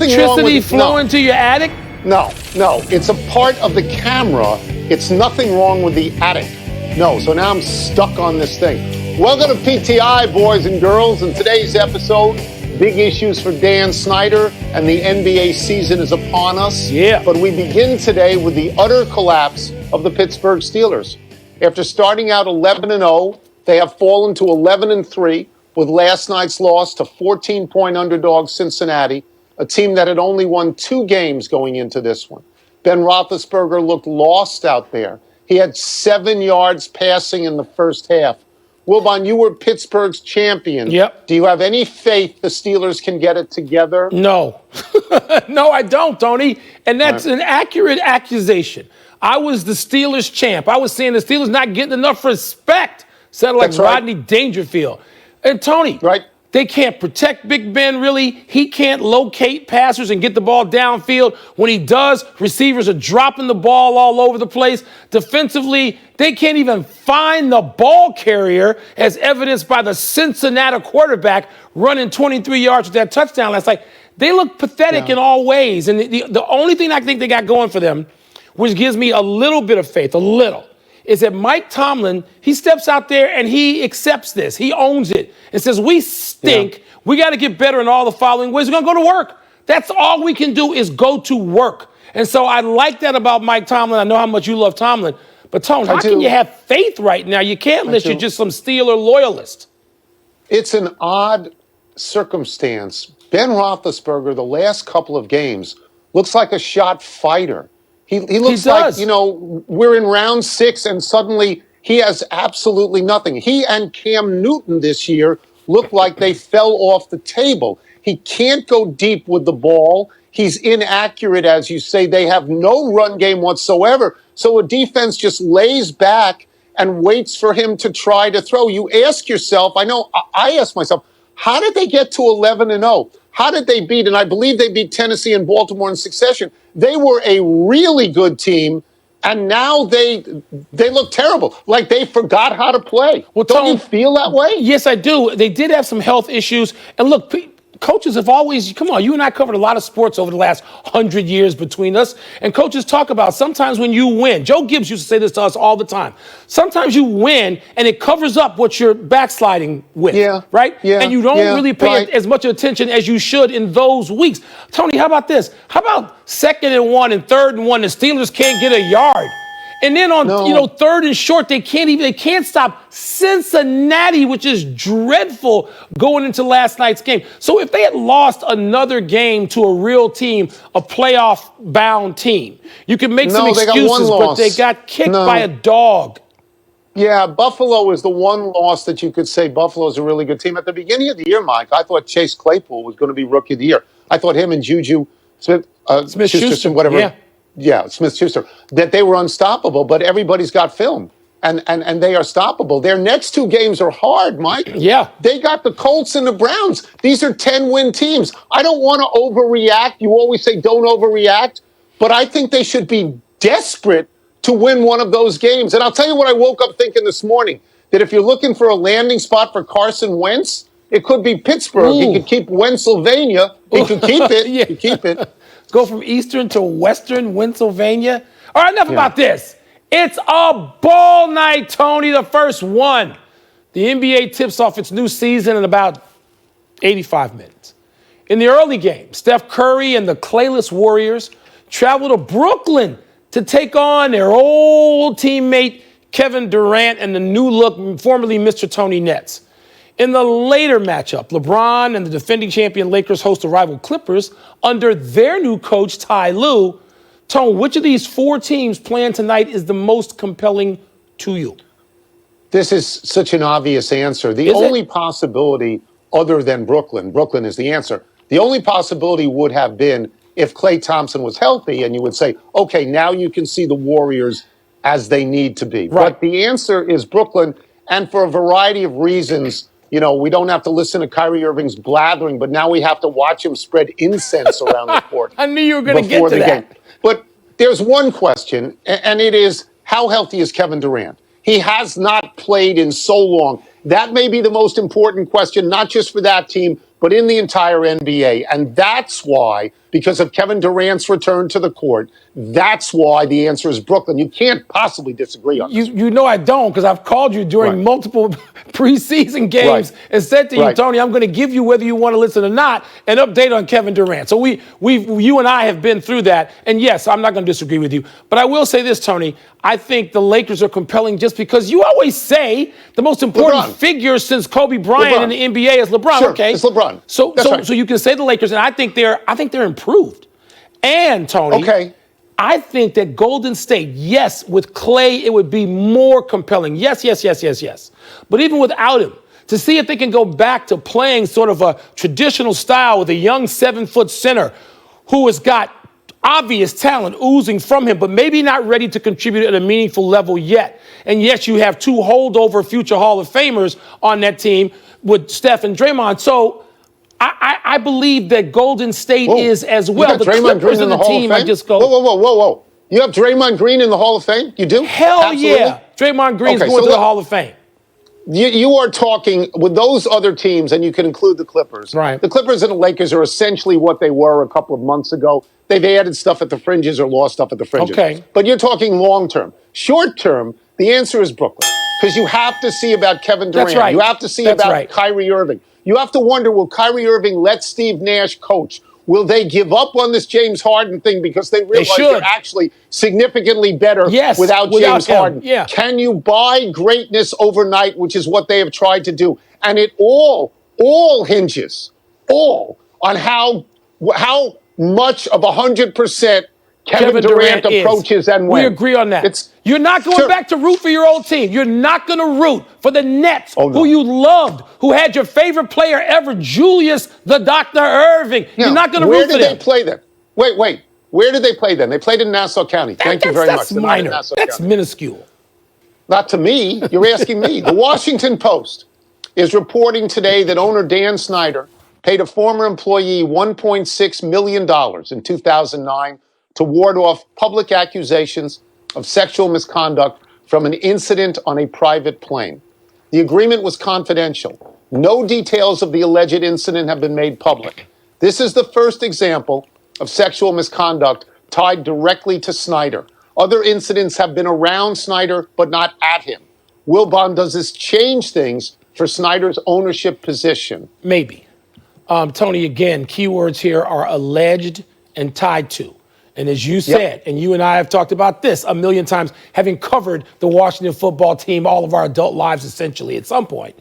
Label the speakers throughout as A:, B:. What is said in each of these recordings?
A: electricity flowing to your attic?
B: No. It's a part of the camera. It's nothing wrong with the attic. No, so now I'm stuck on this thing. Welcome to PTI, boys and girls. In today's episode, big issues for Dan Snyder, and the NBA season is upon us.
A: Yeah.
B: But we begin today with the utter collapse of the Pittsburgh Steelers. After starting out 11-0, they have fallen to 11-3 with last night's loss to 14-point underdog Cincinnati, a team that had only won 2 games going into this one. Ben Roethlisberger looked lost out there. He had 7 yards passing in the first half. Wilbon, you were Pittsburgh's champion.
A: Yep.
B: Do you have any faith the Steelers can get it together?
A: No. No, I don't, Tony. And that's an accurate accusation. I was the Steelers champ. I was saying the Steelers not getting enough respect. Sounded like Rodney Dangerfield. And Tony, they can't protect Big Ben, really. He can't locate passers and get the ball downfield. When he does, receivers are dropping the ball all over the place. Defensively, they can't even find the ball carrier, as evidenced by the Cincinnati quarterback running 23 yards with that touchdown last night. They look pathetic in all ways. And the only thing I think they got going for them, which gives me a little bit of faith, is that Mike Tomlin, he steps out there and he accepts this. He owns it and says, we stink. We got to get better in all the following ways. We're going to go to work. That's all we can do is go to work. And so I like that about Mike Tomlin. I know how much you love Tomlin. But, Tony, how can you have faith right now? You can't unless you're just some Steeler loyalist.
B: It's an odd circumstance. Ben Roethlisberger, the last couple of games, looks like a shot fighter. He looks like, we're in round 6 and suddenly he has absolutely nothing. He and Cam Newton this year look like they fell off the table. He can't go deep with the ball. He's inaccurate, as you say. They have no run game whatsoever. So a defense just lays back and waits for him to try to throw. You ask yourself, I ask myself, how did they get to 11-0? How did they beat, and I believe they beat Tennessee and Baltimore in succession. They were a really good team, and now they look terrible, like they forgot how to play. Well, don't you feel that way?
A: Yes, I do. They did have some health issues. And look, coaches have always, come on, you and I covered a lot of sports over the last 100 years between us. And coaches talk about sometimes when you win, Joe Gibbs used to say this to us all the time. Sometimes you win and it covers up what you're backsliding with, right?
B: Yeah,
A: and you don't really pay as much attention as you should in those weeks. Tony, how about this? How about 2nd and 1 and 3rd and 1, the Steelers can't get a yard? And then on, 3rd and short, they can't stop Cincinnati, which is dreadful going into last night's game. So if they had lost another game to a real team, a playoff-bound team, you could make some excuses, but they got kicked by a dog.
B: Yeah, Buffalo is the one loss that you could say Buffalo's a really good team. At the beginning of the year, Mike, I thought Chase Claypool was going to be Rookie of the Year. I thought him and Juju Smith-Schuster, whatever. Yeah, Smith-Schuster, that they were unstoppable, but everybody's got film, and they are stoppable. Their next 2 games are hard, Mike.
A: Yeah.
B: They got the Colts and the Browns. These are 10-win teams. I don't want to overreact. You always say don't overreact, but I think they should be desperate to win one of those games. And I'll tell you what I woke up thinking this morning, that if you're looking for a landing spot for Carson Wentz, it could be Pittsburgh. He could keep Pennsylvania. He could keep it. He could keep it.
A: Go from Eastern to Western Pennsylvania. All right, enough about this. It's a ball night, Tony, the first one. The NBA tips off its new season in about 85 minutes. In the early game, Steph Curry and the Clayless Warriors travel to Brooklyn to take on their old teammate Kevin Durant and the new look, formerly Mr. Tony Nets. In the later matchup, LeBron and the defending champion Lakers host the rival Clippers under their new coach, Ty Lue. Tone, which of these 4 teams playing tonight is the most compelling to you?
B: This is such an obvious answer. The only possibility other than Brooklyn is the answer. The only possibility would have been if Klay Thompson was healthy, and you would say, okay, now you can see the Warriors as they need to be.
A: Right.
B: But the answer is Brooklyn, and for a variety of reasons. We don't have to listen to Kyrie Irving's blathering, but now we have to watch him spread incense around the court.
A: I knew you were going to get to that.
B: Game. But there's one question, and it is, how healthy is Kevin Durant? He has not played in so long. That may be the most important question, not just for that team, but in the entire NBA. And that's why, because of Kevin Durant's return to the court, that's why the answer is Brooklyn. You can't possibly disagree on this.
A: You know I don't, because I've called you during multiple preseason games and said to you, Tony, I'm going to give you, whether you want to listen or not, an update on Kevin Durant. So you and I have been through that. And yes, I'm not going to disagree with you. But I will say this, Tony, I think the Lakers are compelling just because you always say the most important figure since Kobe Bryant in the NBA is LeBron.
B: Sure,
A: okay,
B: it's LeBron.
A: So you can say the Lakers, and I think they're improved. And Tony, I think that Golden State, yes, with Clay, it would be more compelling. Yes. But even without him, to see if they can go back to playing sort of a traditional style with a young 7-foot center who has got obvious talent oozing from him, but maybe not ready to contribute at a meaningful level yet. And yes, you have two holdover future Hall of Famers on that team with Steph and Draymond. So I believe that Golden State is as well.
B: You got Draymond Green in the Hall of Fame?
A: I just go,
B: whoa. You have Draymond Green in the Hall of Fame? You do?
A: Hell Absolutely. Yeah. Draymond Green's going to the Hall of Fame.
B: You are talking with those other teams, and you can include the Clippers.
A: Right.
B: The Clippers and the Lakers are essentially what they were a couple of months ago. They've added stuff at the fringes or lost stuff at the fringes.
A: Okay.
B: But you're talking long term. Short term, the answer is Brooklyn. Because you have to see about Kevin Durant.
A: That's right.
B: You have to see about Kyrie Irving. You have to wonder, will Kyrie Irving let Steve Nash coach? Will they give up on this James Harden thing because they realize they're actually significantly better without James Harden?
A: Yeah.
B: Can you buy greatness overnight, which is what they have tried to do? And it all hinges on how much of 100% Kevin Durant approaches and when.
A: We agree on that. You're not going back to root for your old team. You're not going to root for the Nets, who you loved, who had your favorite player ever, Julius the Dr. Irving. You're not going to root for them.
B: Where did they play them? Wait. Where did they play them? They played in Nassau County. Thank you very much.
A: That's minor. That's minuscule.
B: Not to me. You're asking me. The Washington Post is reporting today that owner Dan Snyder paid a former employee $1.6 million in 2009 to ward off public accusations of sexual misconduct from an incident on a private plane. The agreement was confidential. No details of the alleged incident have been made public. This is the first example of sexual misconduct tied directly to Snyder. Other incidents have been around Snyder, but not at him. Wilbon, does this change things for Snyder's ownership position?
A: Maybe. Tony, again, keywords here are alleged and tied to. And as you said, and you and I have talked about this a million times, having covered the Washington football team all of our adult lives, essentially, at some point,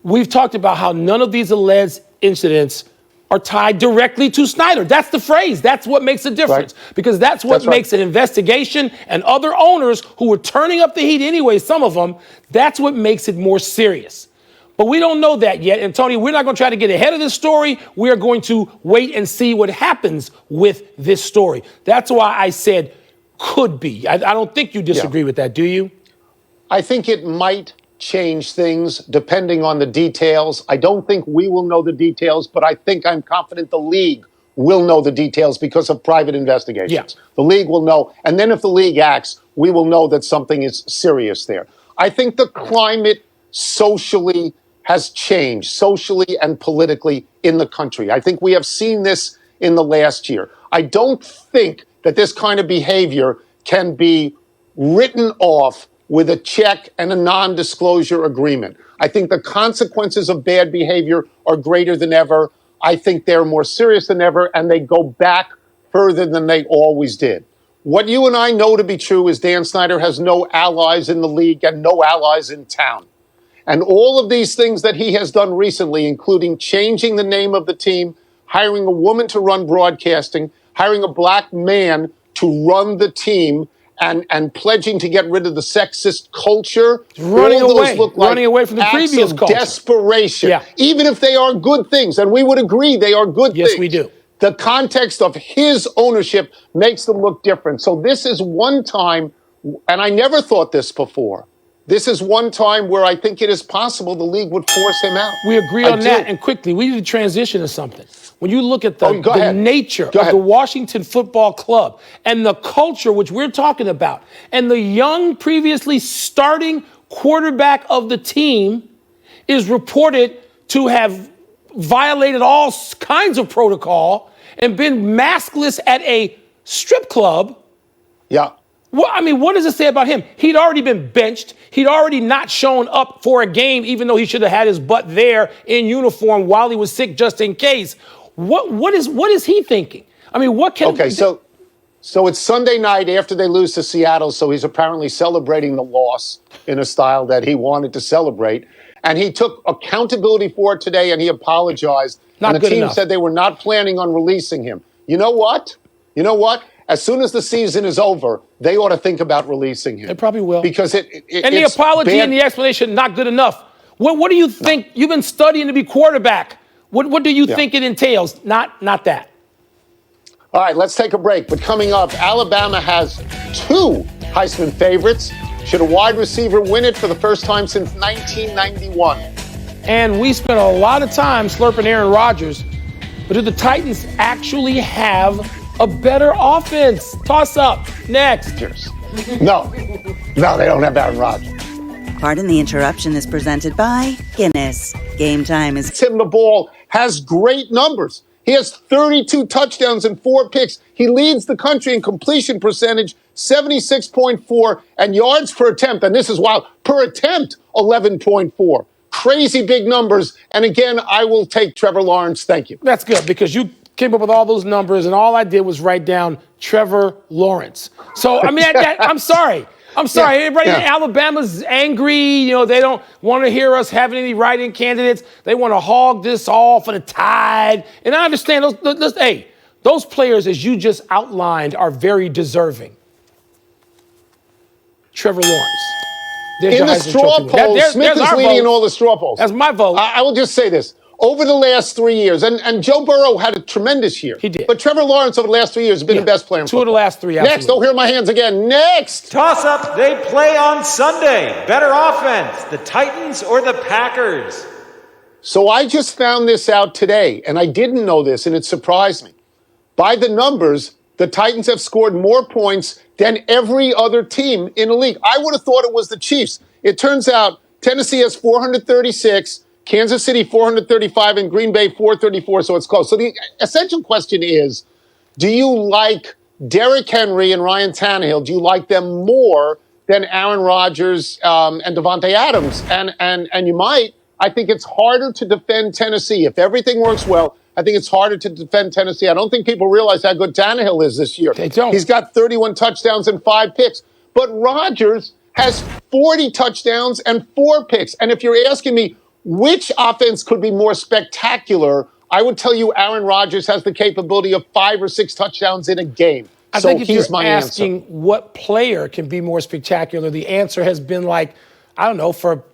A: we've talked about how none of these alleged incidents are tied directly to Snyder. That's the phrase. That's what makes a difference. Because that's what makes an investigation, and other owners who were turning up the heat anyway, some of them, that's what makes it more serious. But we don't know that yet. And Tony, we're not going to try to get ahead of this story. We are going to wait and see what happens with this story. That's why I said could be. I don't think you disagree with that, do you?
B: I think it might change things depending on the details. I don't think we will know the details, but I'm confident the league will know the details because of private investigations.
A: Yeah.
B: The league will know. And then if the league acts, we will know that something is serious there. I think the climate socially has changed, socially and politically, in the country. I think we have seen this in the last year. I don't think that this kind of behavior can be written off with a check and a non-disclosure agreement. I think the consequences of bad behavior are greater than ever. I think they're more serious than ever, and they go back further than they always did. What you and I know to be true is Dan Snyder has no allies in the league and no allies in town. And all of these things that he has done recently, including changing the name of the team, hiring a woman to run broadcasting, hiring a black man to run the team, and pledging to get rid of the sexist culture,
A: running away from the
B: acts
A: previous
B: of
A: culture.
B: Desperation. Yeah. Even if they are good things, and we would agree they are good things.
A: Yes, we do.
B: The context of his ownership makes them look different. So this is one time, and I never thought this before, this is one time where I think it is possible the league would force him out.
A: We agree on that. And quickly, we need to transition to something. When you look at the nature of the Washington Football Club and the culture which we're talking about, and the young, previously starting quarterback of the team is reported to have violated all kinds of protocol and been maskless at a strip club.
B: Yeah.
A: Well, I mean, what does it say about him? He'd already been benched. He'd already not shown up for a game, even though he should have had his butt there in uniform while he was sick, just in case. What is he thinking? I mean, what can?
B: Okay, so it's Sunday night after they lose to Seattle. So he's apparently celebrating the loss in a style that he wanted to celebrate, and he took accountability for it today, and he apologized.
A: Not
B: and the
A: good
B: team
A: enough.
B: said they were not planning on releasing him. You know what? As soon as the season is over, they ought to think about releasing him.
A: They probably will.
B: Because
A: and the apology and the explanation, not good enough. What do you think? You've been studying to be quarterback. What do you think it entails? Not that.
B: All right, let's take a break. But coming up, Alabama has 2 Heisman favorites. Should a wide receiver win it for the first time since 1991?
A: And we spent a lot of time slurping Aaron Rodgers. But do the Titans actually have a better offense? Toss up. Next.
B: No, they don't have Aaron Rodgers.
C: Pardon the Interruption is presented by Guinness. Game time is...
B: Tim the Ball has great numbers. He has 32 touchdowns and 4 picks. He leads the country in completion percentage, 76.4, and yards per attempt, and this is wild, per attempt, 11.4. Crazy big numbers. And again, I will take Trevor Lawrence. Thank you.
A: That's good because you came up with all those numbers, and all I did was write down Trevor Lawrence. So, I mean, I'm sorry. Everybody in Alabama's angry. You know, they don't want to hear us having any write-in candidates. They want to hog this all for the Tide. And I understand those players, as you just outlined, are very deserving. Trevor Lawrence.
B: In the straw poll, Smith is leading in all the straw polls.
A: That's my vote.
B: I will just say this. Over the last 3 years, and Joe Burrow had a tremendous year.
A: He did.
B: But Trevor Lawrence over the last 3 years has been the best player in football.
A: 2 of the last 3, absolutely.
B: Next, don't hear my hands again. Next.
D: Toss-up, they play on Sunday. Better offense, the Titans or the Packers?
B: So I just found this out today, and I didn't know this, and it surprised me. By the numbers, the Titans have scored more points than every other team in the league. I would have thought it was the Chiefs. It turns out Tennessee has 436, Kansas City 435, and Green Bay 434, so it's close. So the essential question is, do you like Derrick Henry and Ryan Tannehill? Do you like them more than Aaron Rodgers and Devontae Adams? And you might. I think it's harder to defend Tennessee. If everything works well, I think it's harder to defend Tennessee. I don't think people realize how good Tannehill is this year.
A: They don't.
B: He's got 31 touchdowns and 5 picks. But Rodgers has 40 touchdowns and 4 picks. And if you're asking me which offense could be more spectacular, I would tell you Aaron Rodgers has the capability of 5 or 6 touchdowns in a game.
A: I think if you're asking what player can be more spectacular, the answer has been for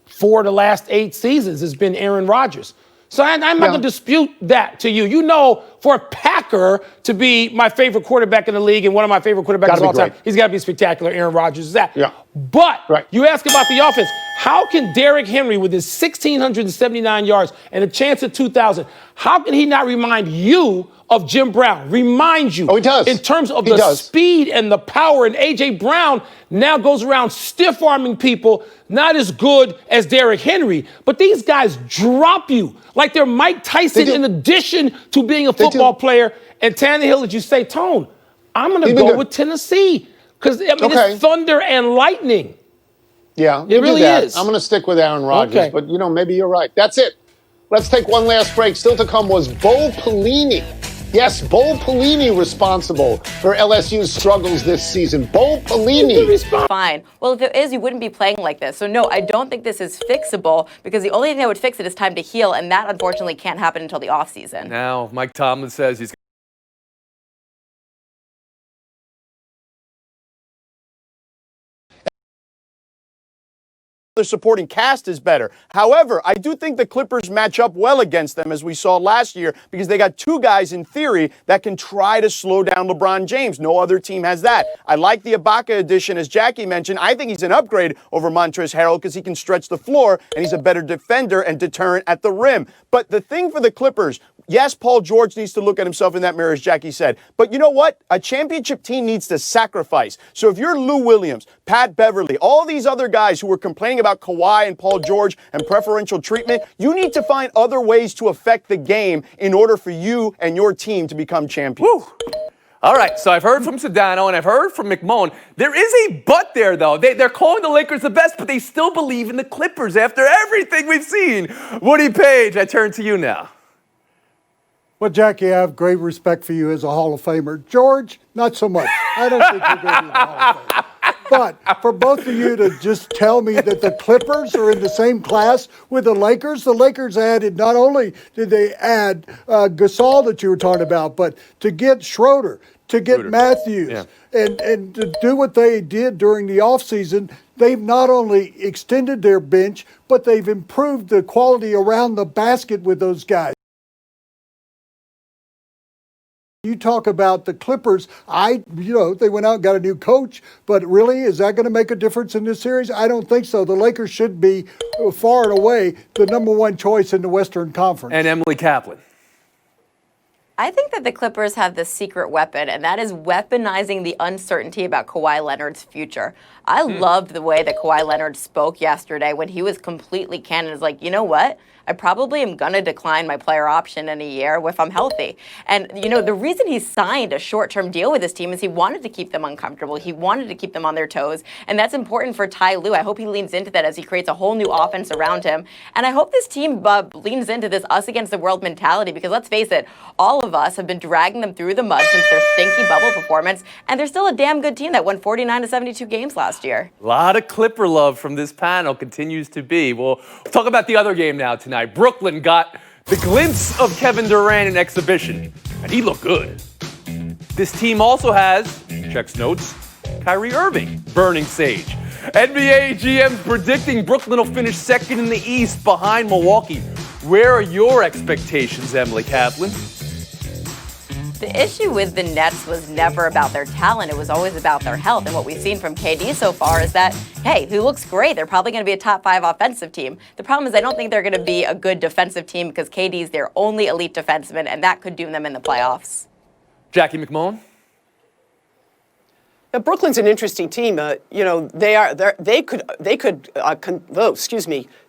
A: 4 of the last 8 seasons has been Aaron Rodgers. So I'm not going to dispute that to you. You know, for a Packer to be my favorite quarterback in the league and one of my favorite quarterbacks of all time, he's got to be spectacular. Aaron Rodgers is that.
B: Yeah.
A: But you ask about the offense. How can Derrick Henry, with his 1,679 yards and a chance at 2,000, how can he not remind you of Jim Brown? Remind you.
B: Oh, he does.
A: In terms of the speed and the power. And A.J. Brown now goes around stiff-arming people, not as good as Derrick Henry. But these guys drop you like they're Mike Tyson in addition to being a football player. And Tannehill, as you say, Tone, I'm going to go with Tennessee. Because, it's thunder and lightning.
B: Yeah,
A: it really is.
B: I'm going to stick with Aaron Rodgers, but, maybe you're right. That's it. Let's take one last break. Still to come was Bo Pelini. Yes, Bo Pelini responsible for LSU's struggles this season. Bo Pelini.
E: Fine. Well, if it is, you wouldn't be playing like this. So, no, I don't think this is fixable because the only thing that would fix it is time to heal, and that, unfortunately, can't happen until the offseason.
F: Now, Mike Tomlin says he's
G: the supporting cast is better. However, I do think the Clippers match up well against them, as we saw last year, because they got 2 guys in theory that can try to slow down LeBron James. No other team has that. I like the Ibaka addition, as Jackie mentioned. I think he's an upgrade over Montrezl Harrell because he can stretch the floor and he's a better defender and deterrent at the rim. But the thing for the Clippers, yes, Paul George needs to look at himself in that mirror, as Jackie said. But you know what? A championship team needs to sacrifice. So if you're Lou Williams, Pat Beverly, all these other guys who were complaining about about Kawhi and Paul George and preferential treatment. You need to find other ways to affect the game in order for you and your team to become champions.
F: Woo. All right, so I've heard from Sedano and I've heard from McMahon. There is a but there, though. They're calling the Lakers the best, but they still believe in the Clippers after everything we've seen. Woody Page, I turn to you now.
H: Well, Jackie, I have great respect for you as a Hall of Famer. George, not so much. I don't think you're going to be in the Hall of Fame. But for both of you to just tell me that the Clippers are in the same class with the Lakers added, not only did they add Gasol that you were talking about, but to get Schroeder, to get Matthews, and to do what they did during the offseason, they've not only extended their bench, but they've improved the quality around the basket with those guys. You talk about the Clippers, they went out and got a new coach, but really, is that going to make a difference in this series? I don't think so. The Lakers should be far and away the number one choice in the Western Conference.
F: And Emily Kaplan.
E: I think that the Clippers have this secret weapon, and that is weaponizing the uncertainty about Kawhi Leonard's future. I loved the way that Kawhi Leonard spoke yesterday when he was completely candid. It's like, you know what? I probably am going to decline my player option in a year if I'm healthy. And, the reason he signed a short-term deal with his team is he wanted to keep them uncomfortable. He wanted to keep them on their toes. And that's important for Ty Lue. I hope he leans into that as he creates a whole new offense around him. And I hope this team leans into this us against the world mentality, because let's face it, all of us have been dragging them through the mud since their stinky bubble performance. And they're still a damn good team that won 49 to 72 games last year.
F: A lot of Clipper love from this panel continues to be. We'll talk about the other game now tonight. Brooklyn got the glimpse of Kevin Durant in exhibition, and he looked good. This team also has, checks notes, Kyrie Irving, burning sage. NBA GMs predicting Brooklyn will finish second in the East behind Milwaukee. Where are your expectations, Emily Kaplan?
E: The issue with the Nets was never about their talent. It was always about their health. And what we've seen from KD so far is that, hey, he looks great. They're probably going to be a top 5 offensive team. The problem is I don't think they're going to be a good defensive team because KD's their only elite defenseman, and that could doom them in the playoffs.
F: Jackie McMullen?
I: Now, Brooklyn's an interesting team. They could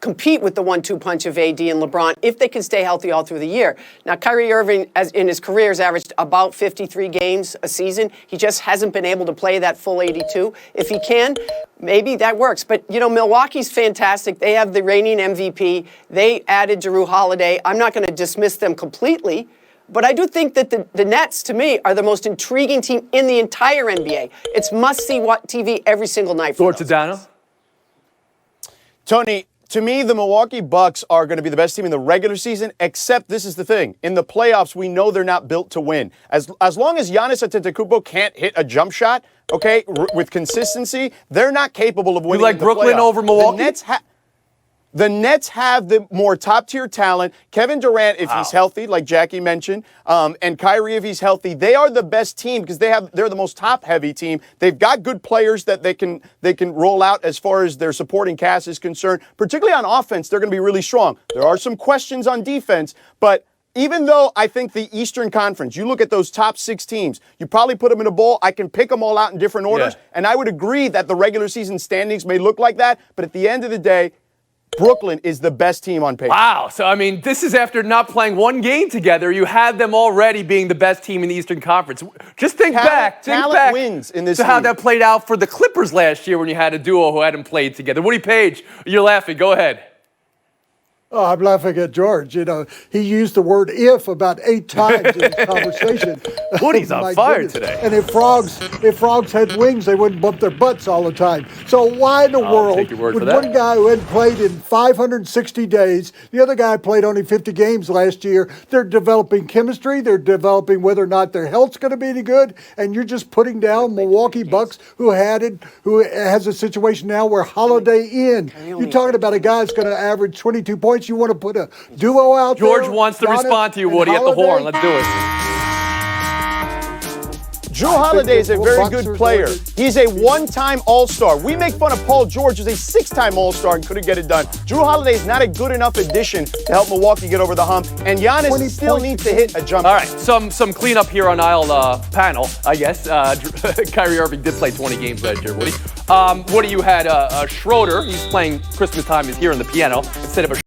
I: compete with the 1-2 punch of AD and LeBron if they can stay healthy all through the year. Now, Kyrie Irving, as in his career, has averaged about 53 games a season. He just hasn't been able to play that full 82. If he can, maybe that works. But, Milwaukee's fantastic. They have the reigning MVP. They added Jrue Holiday. I'm not going to dismiss them completely. But I do think that the Nets, to me, are the most intriguing team in the entire NBA. It's must-see TV every single night for
F: George Sedano?
G: Tony, to me, the Milwaukee Bucks are going to be the best team in the regular season, except this is the thing. In the playoffs, we know they're not built to win. As long as Giannis Antetokounmpo can't hit a jump shot, with consistency, they're not capable of winning.
F: You like Brooklyn over Milwaukee?
G: The Nets have the more top-tier talent. Kevin Durant, if he's healthy, like Jackie mentioned, and Kyrie, if he's healthy, they are the best team because they're the most top-heavy team. They've got good players that they can roll out as far as their supporting cast is concerned. Particularly on offense, they're going to be really strong. There are some questions on defense, but even though I think the Eastern Conference, you look at those top 6 teams, you probably put them in a bowl. I can pick them all out in different orders, and I would agree that the regular season standings may look like that, but at the end of the day, Brooklyn is the best team on paper.
F: Wow. So, this is after not playing one game together. You had them already being the best team in the Eastern Conference. Just think back
G: wins in this
F: to how that played out for the Clippers last year when you had a duo who hadn't played together. Woody Page, you're laughing. Go ahead.
H: Oh, I'm laughing at George. He used the word "if" about 8 times in this conversation.
F: Woody's on fire today.
H: And if frogs had wings, they wouldn't bump their butts all the time. So why in the world would one guy who hadn't played in 560 days, the other guy played only 50 games last year, they're developing chemistry, they're developing whether or not their health's going to be any good, and you're just putting down Milwaukee Bucks who has a situation now where Holiday in. You're talking about a guy that's going to average 22 points. You want to put a duo out
F: George
H: there?
F: wants to respond to you, Woody, at the horn. Let's do it.
G: Drew Holiday is a
H: the
G: very
H: Bucks
G: good
H: are
G: player.
H: going to-
G: He's a one-time All-Star. We make fun of Paul George, who's a six-time All-Star and couldn't get it done. Drew Holiday is not a good enough addition to help Milwaukee get over the hump, and Giannis still needs to hit a jumper.
F: All right, some cleanup here on aisle panel, I guess. Kyrie Irving did play 20 games last year, Woody. Woody, you had Schroeder. He's playing Christmas time. He's here on the piano instead of a